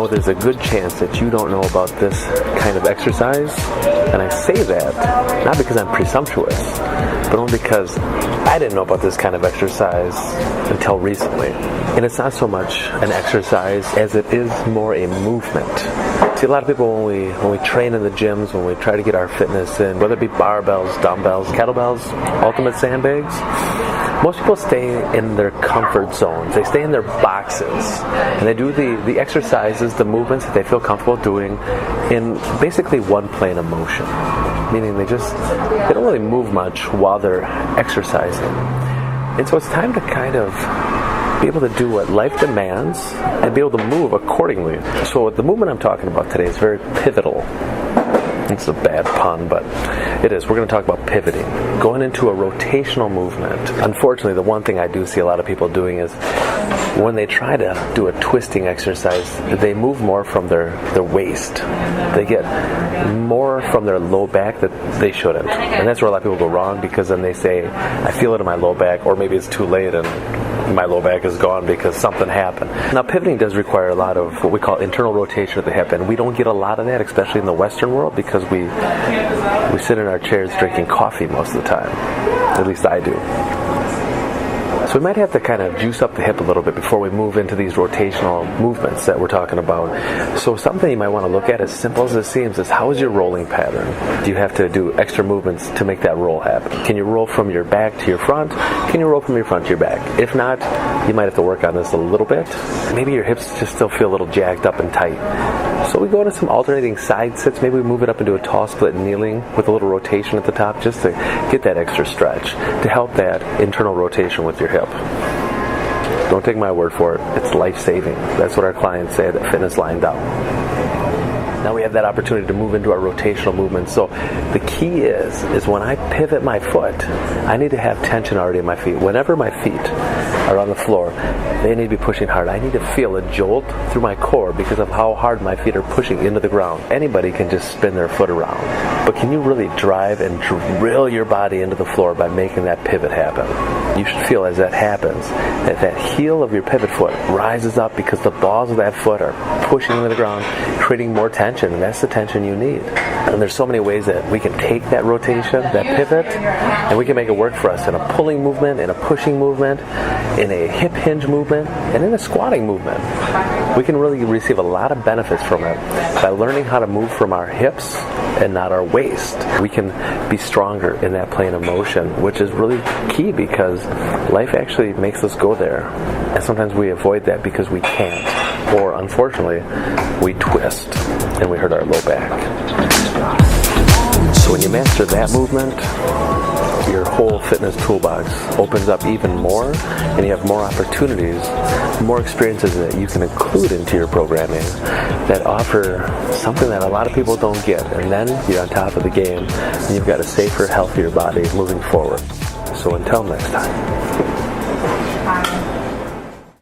know there's a good chance that you don't know about this kind of exercise. And I say that not because I'm presumptuous, but only because I didn't know about this kind of exercise until recently. And it's not so much an exercise as it is more a movement. See, a lot of people when we train in the gyms, when we try to get our fitness in, whether it be barbells, dumbbells, kettlebells, ultimate sandbags, most people stay in their comfort zones. They stay in their boxes. And they do the exercises, the movements that they feel comfortable doing in basically one plane of motion. Meaning they don't really move much while they're exercising. And so it's time to kind of be able to do what life demands and be able to move accordingly. So the movement I'm talking about today is very pivotal. It's a bad pun, but it is. We're going to talk about pivoting, going into a rotational movement. Unfortunately, the one thing I do see a lot of people doing is when they try to do a twisting exercise, they move more from their waist. They get more from their low back that they shouldn't. And that's where a lot of people go wrong, because then they say, I feel it in my low back, or maybe it's too late and my low back is gone because something happened. Now, pivoting does require a lot of what we call internal rotation of the hip, and we don't get a lot of that, especially in the Western world, because we sit in our chairs drinking coffee most of the time. At least I do. So we might have to kind of juice up the hip a little bit before we move into these rotational movements that we're talking about. So something you might want to look at, as simple as it seems, is how is your rolling pattern? Do you have to do extra movements to make that roll happen? Can you roll from your back to your front? Can you roll from your front to your back? If not, you might have to work on this a little bit. Maybe your hips just still feel a little jacked up and tight. So we go into some alternating side sits. Maybe we move it up into a tall split kneeling with a little rotation at the top, just to get that extra stretch, to help that internal rotation with your hip. Don't take my word for it. It's life-saving. That's what our clients say at Fitness Lying Down. Now we have that opportunity to move into our rotational movement. So the key is when I pivot my foot, I need to have tension already in my feet. Whenever my feet are on the floor, they need to be pushing hard. I need to feel a jolt through my core because of how hard my feet are pushing into the ground. Anybody can just spin their foot around. But can you really drive and drill your body into the floor by making that pivot happen? You should feel as that happens, that heel of your pivot foot rises up because the balls of that foot are pushing into the ground, creating more tension, and that's the tension you need. And there's so many ways that we can take that rotation, that pivot, and we can make it work for us in a pulling movement, in a pushing movement, in a hip hinge movement, and in a squatting movement. We can really receive a lot of benefits from it by learning how to move from our hips and not our waist. We can be stronger in that plane of motion, which is really key because life actually makes us go there. And sometimes we avoid that because we can't. Or unfortunately, we twist and we hurt our low back. So when you master that movement, your whole fitness toolbox opens up even more, and you have more opportunities, more experiences that you can include into your programming that offer something that a lot of people don't get. And then you're on top of the game, and you've got a safer, healthier body moving forward. So until next time.